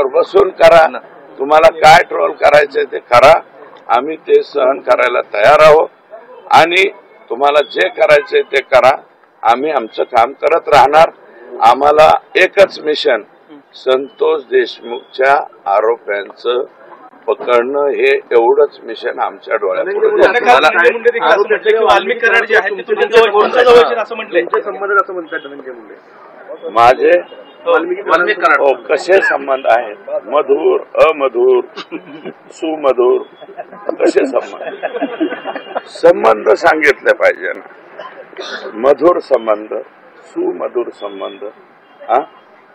त्याच्यावर बसून करा, तुम्हाला काय ट्रोल करायचंय ते करा, आम्ही ते सहन करायला तयार आहोत आणि तुम्हाला जे करायचंय ते करा, आम्ही आमचं काम करत राहणार। आम्हाला एकच मिशन संतोष देशमुखच्या आरोप्यांचं पकडणं हे एवढंच मिशन आमच्या डोळ्यापुढे माझे कसे संबंध आहेत, मधुर अमधुर सुमधुर कसे संबंध सांगितले पाहिजे ना, मधुर संबंध सुमधुर संबंध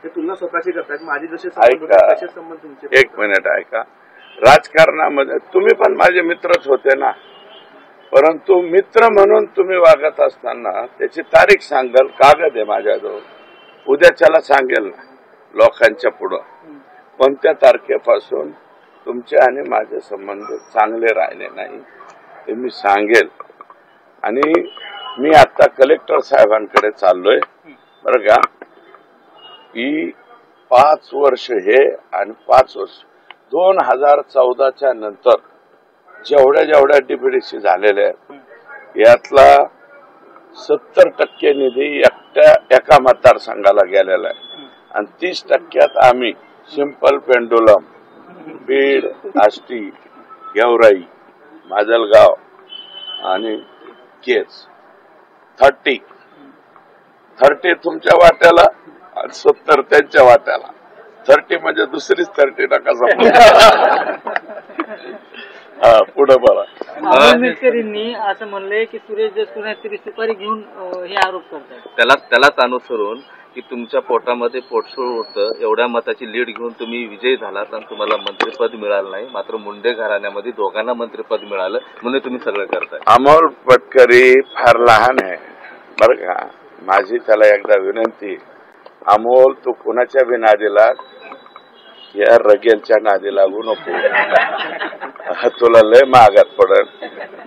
ते तुलना स्वतःची करतात, माझी जसे संबंध तुमचे। एक मिनिट ऐका, राजकारणामध्ये तुम्ही पण माझे मित्रच होते ना, परंतु मित्र म्हणून तुम्ही वागत असताना त्याची तारीख सांगाल, कागद आहे माझ्याजवळ, उद्याच्याला सांगेल ना लोकांच्या पुढं कोणत्या तारखेपासून तुमचे आणि माझे संबंध चांगले राहिले नाही ते मी सांगेल। आणि मी आता कलेक्टर साहेबांकडे चाललोय बरं का, की 5 वर्ष हे आणि 5 वर्ष 2014च्या नंतर जेवढ्या डीपीडीसी झालेल्या आहेत यातला 70% निधी एका मतदारसंघाला गेलेला आहे आणि 30% आम्ही सिंपल पेंडुलम, बीड, आष्टी, गेवराई, माजलगाव आणि केस 30 तुमच्या वाट्याला आणि 70 त्यांच्या वाट्याला, 30 म्हणजे दुसरीच 30 नका समजा। पुढे बोला। आंबेडकरांनी असं म्हणलंय की सुरेश देशमुख सुपारी घेऊन हे आरोप करतात, त्यालाच अनुसरून की तुमच्या पोटामध्ये पोटसूळ होतं, एवढ्या मताची लीड घेऊन तुम्ही विजयी झालात आणि तुम्हाला मंत्रिपद मिळालं नाही, मात्र मुंडे घराण्यामध्ये दोघांना मंत्रिपद मिळालं म्हणून तुम्ही सगळं करताय। अमोल पटकरी फार लहान आहे बरं का, माझी त्याला एकदा विनंती, अमोल तू कुणाच्या बी नादीला या रगेलच्या नादी लागू नको, तुला लय महागात पडेल।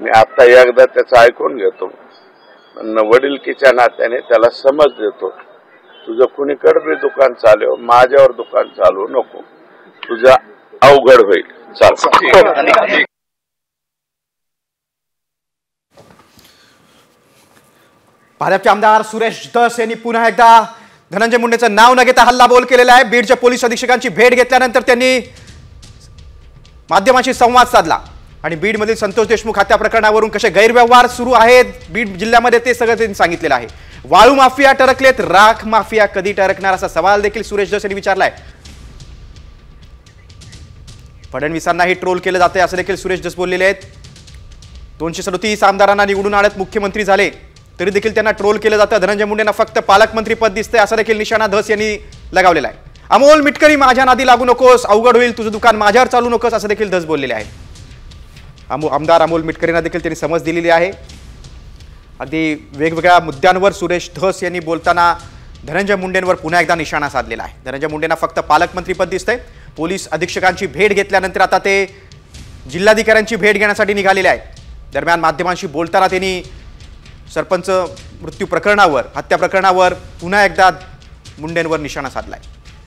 मी आता एकदा त्याचं ऐकून घेतो, वडिलकीच्या नात्याने त्याला समज देतो, तुझं कुणीकडे बी दुकान चालव, माझ्यावर दुकान चालवू नको, तुझं अवघड होईल। चाल भाजपचे आमदार सुरेश धस यांनी पुन्हा एकदा धनंजय मुंडेचं नाव न घेता हल्लाबोल केलेला आहे। बीडच्या पोलीस अधीक्षकांची भेट घेतल्यानंतर त्यांनी माध्यमांशी संवाद साधला आणि बीडमधील संतोष देशमुख हत्या प्रकरणावरून कसे गैरव्यवहार सुरू आहेत बीड जिल्ह्यामध्ये ते सगळं त्यांनी सांगितलेलं आहे। वाळू माफिया टरकलेत, राख माफिया कधी टरकणार असा सवाल देखील सुरेश धस यांनी विचारलाय। फडणवीसांनाही ट्रोल केलं जाते असं देखील सुरेश धस बोललेले आहेत। 237 आमदारांना निवडून आणत मुख्यमंत्री झाले तरी देखील त्यांना ट्रोल केलं जातं, धनंजय मुंडेंना फक्त पालकमंत्री पद दिसतंय असं देखील निशाणा धस यांनी लगावलेला आहे। अमोल मिटकरी माझ्या नादी लागू नकोस, अवघड होईल, तुझं दुकान माझ्यावर चालू नकोस असं देखील धस बोललेले आहेत। आमदार अमोल मिटकरींना देखील त्यांनी समज दिलेली आहे। अगदी वेगवेगळ्या मुद्द्यांवर सुरेश धस यांनी बोलताना धनंजय मुंडेंवर पुन्हा एकदा निशाणा साधलेला आहे। धनंजय मुंडेंना फक्त पालकमंत्री पद दिसतंय। पोलीस अधीक्षकांची भेट घेतल्यानंतर आता ते जिल्हाधिकाऱ्यांची भेट घेण्यासाठी निघालेले आहेत। दरम्यान माध्यमांशी बोलताना त्यांनी सरपंच मृत्यू प्रकरणावर, हत्या प्रकरणावर पुन्हा एकदा मुंडेंवर निशाणा साधलाय।